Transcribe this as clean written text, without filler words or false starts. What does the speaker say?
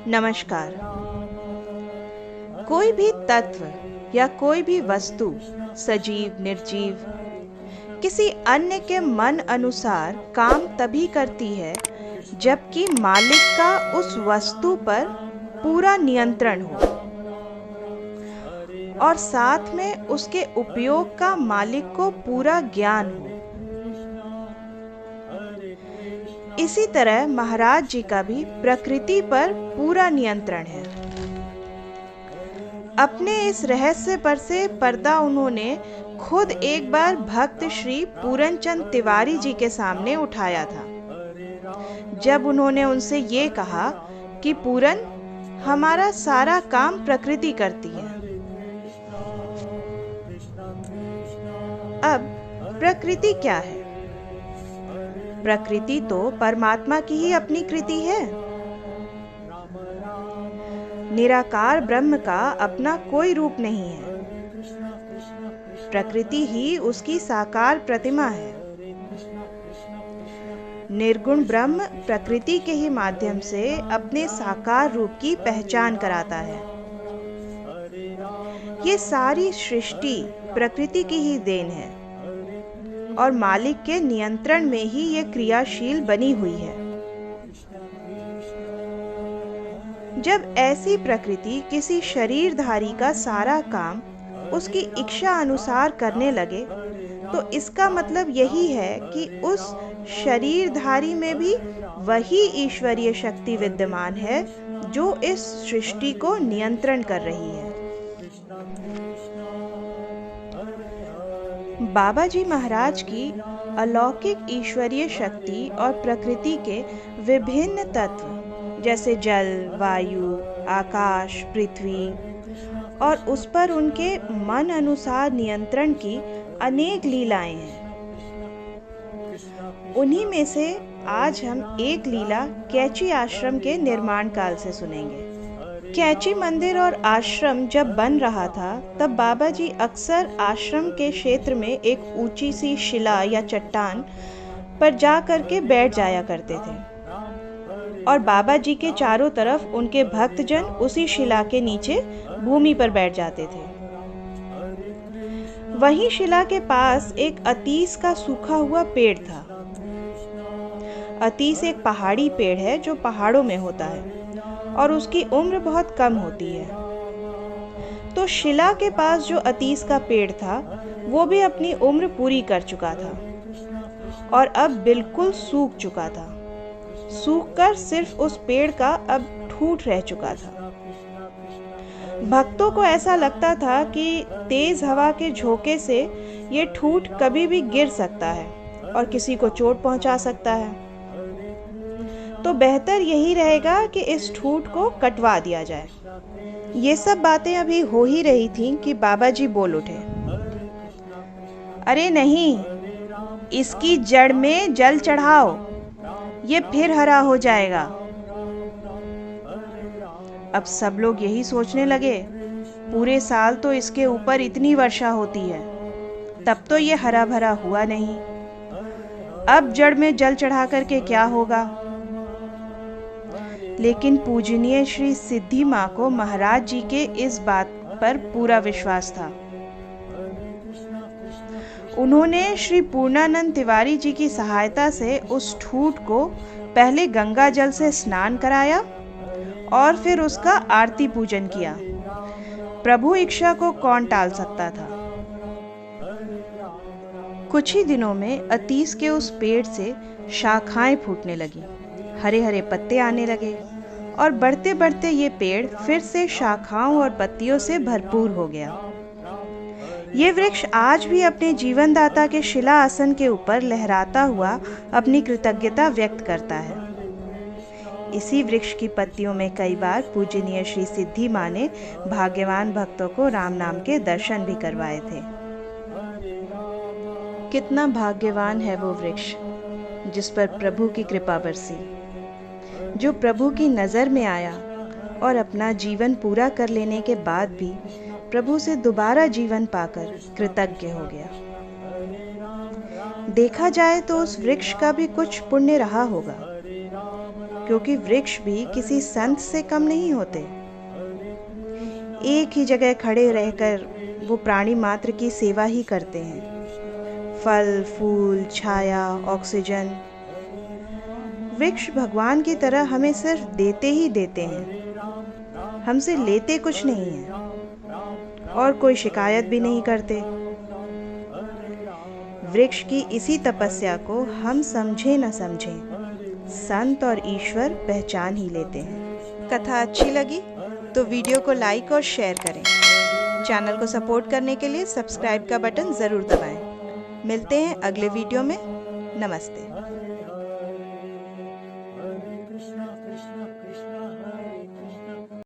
नमस्कार। कोई भी तत्व या कोई भी वस्तु, सजीव निर्जीव, किसी अन्य के मन अनुसार काम तभी करती है जबकि मालिक का उस वस्तु पर पूरा नियंत्रण हो और साथ में उसके उपयोग का मालिक को पूरा ज्ञान हो। इसी तरह महाराज जी का भी प्रकृति पर पूरा नियंत्रण है। अपने इस रहस्य पर से पर्दा उन्होंने खुद एक बार भक्त श्री पूरनचंद तिवारी जी के सामने उठाया था, जब उन्होंने उनसे ये कहा कि पूरन, हमारा सारा काम प्रकृति करती है। अब प्रकृति क्या है? प्रकृति तो परमात्मा की ही अपनी कृति है। निराकार ब्रह्म का अपना कोई रूप नहीं है। प्रकृति ही उसकी साकार प्रतिमा है। निर्गुण ब्रह्म प्रकृति के ही माध्यम से अपने साकार रूप की पहचान कराता है। ये सारी सृष्टि प्रकृति की ही देन है और मालिक के नियंत्रण में ही ये क्रियाशील बनी हुई है। जब ऐसी प्रकृति किसी शरीरधारी का सारा काम उसकी इच्छा अनुसार करने लगे, तो इसका मतलब यही है कि उस शरीरधारी में भी वही ईश्वरीय शक्ति विद्यमान है जो इस सृष्टि को नियंत्रण कर रही है। बाबा जी महाराज की अलौकिक ईश्वरीय शक्ति और प्रकृति के विभिन्न तत्व जैसे जल, वायु, आकाश, पृथ्वी और उस पर उनके मन अनुसार नियंत्रण की अनेक लीलाएं हैं। उन्हीं में से आज हम एक लीला कैची आश्रम के निर्माण काल से सुनेंगे। कैची मंदिर और आश्रम जब बन रहा था, तब बाबा जी अक्सर आश्रम के क्षेत्र में एक ऊंची सी शिला या चट्टान पर जा करके बैठ जाया करते थे और बाबा जी के चारों तरफ उनके भक्तजन उसी शिला के नीचे भूमि पर बैठ जाते थे। वहीं शिला के पास एक अतीस का सूखा हुआ पेड़ था। अतीस एक पहाड़ी पेड़ है जो पहाड़ों में होता है और उसकी उम्र बहुत कम होती है। तो शिला के पास जो अतीस का पेड़ था, वो भी अपनी उम्र पूरी कर चुका था और अब बिल्कुल सूख चुका था। सूखकर सिर्फ उस पेड़ का अब ठूंठ रह चुका था। भक्तों को ऐसा लगता था कि तेज हवा के झोंके से ये ठूंठ कभी भी गिर सकता है और किसी को चोट पहुंचा सकता है। तो बेहतर यही रहेगा कि इस ठूंठ को कटवा दिया जाए। ये सब बातें अभी हो ही रही थीं कि बाबा जी बोल उठे, अरे नहीं, इसकी जड़ में जल चढ़ाओ, ये फिर हरा हो जाएगा। अब सब लोग यही सोचने लगे, पूरे साल तो इसके ऊपर इतनी वर्षा होती है, तब तो ये हरा भरा हुआ नहीं। अब जड़ में जल चढ़ा करके क्या होगा? लेकिन पूजनीय श्री सिद्धि माँ को महाराज जी के इस बात पर पूरा विश्वास था। उन्होंने श्री पूर्णानंद तिवारी जी की सहायता से उस ठूंठ को पहले गंगा जल से स्नान कराया और फिर उसका आरती पूजन किया। प्रभु इच्छा को कौन टाल सकता था? कुछ ही दिनों में अतीस के उस पेड़ से शाखाएं फूटने लगी, हरे हरे पत्ते आने लगे और बढ़ते बढ़ते ये पेड़ फिर से शाखाओं और पत्तियों से भरपूर हो गया। ये वृक्ष आज भी अपने जीवनदाता के शिला आसन के ऊपर लहराता हुआ अपनी कृतज्ञता व्यक्त करता है। इसी वृक्ष की पत्तियों में कई बार पूजनीय श्री सिद्धि माँ ने भाग्यवान भक्तों को राम नाम के दर्शन भी करवाए थे। कितना भाग्यवान है वो वृक्ष जिस पर प्रभु की कृपा बरसी, जो प्रभु की नज़र में आया और अपना जीवन पूरा कर लेने के बाद भी प्रभु से दोबारा जीवन पाकर कृतज्ञ हो गया। देखा जाए तो उस वृक्ष का भी कुछ पुण्य रहा होगा, क्योंकि वृक्ष भी किसी संत से कम नहीं होते। एक ही जगह खड़े रहकर वो प्राणी मात्र की सेवा ही करते हैं। फल, फूल, छाया, ऑक्सीजन। वृक्ष भगवान की तरह हमें सिर्फ देते ही देते हैं, हमसे लेते कुछ नहीं है और कोई शिकायत भी नहीं करते। वृक्ष की इसी तपस्या को हम समझे न समझे, संत और ईश्वर पहचान ही लेते हैं। कथा अच्छी लगी तो वीडियो को लाइक और शेयर करें। चैनल को सपोर्ट करने के लिए सब्सक्राइब का बटन ज़रूर दबाएं। मिलते हैं अगले वीडियो में। नमस्ते।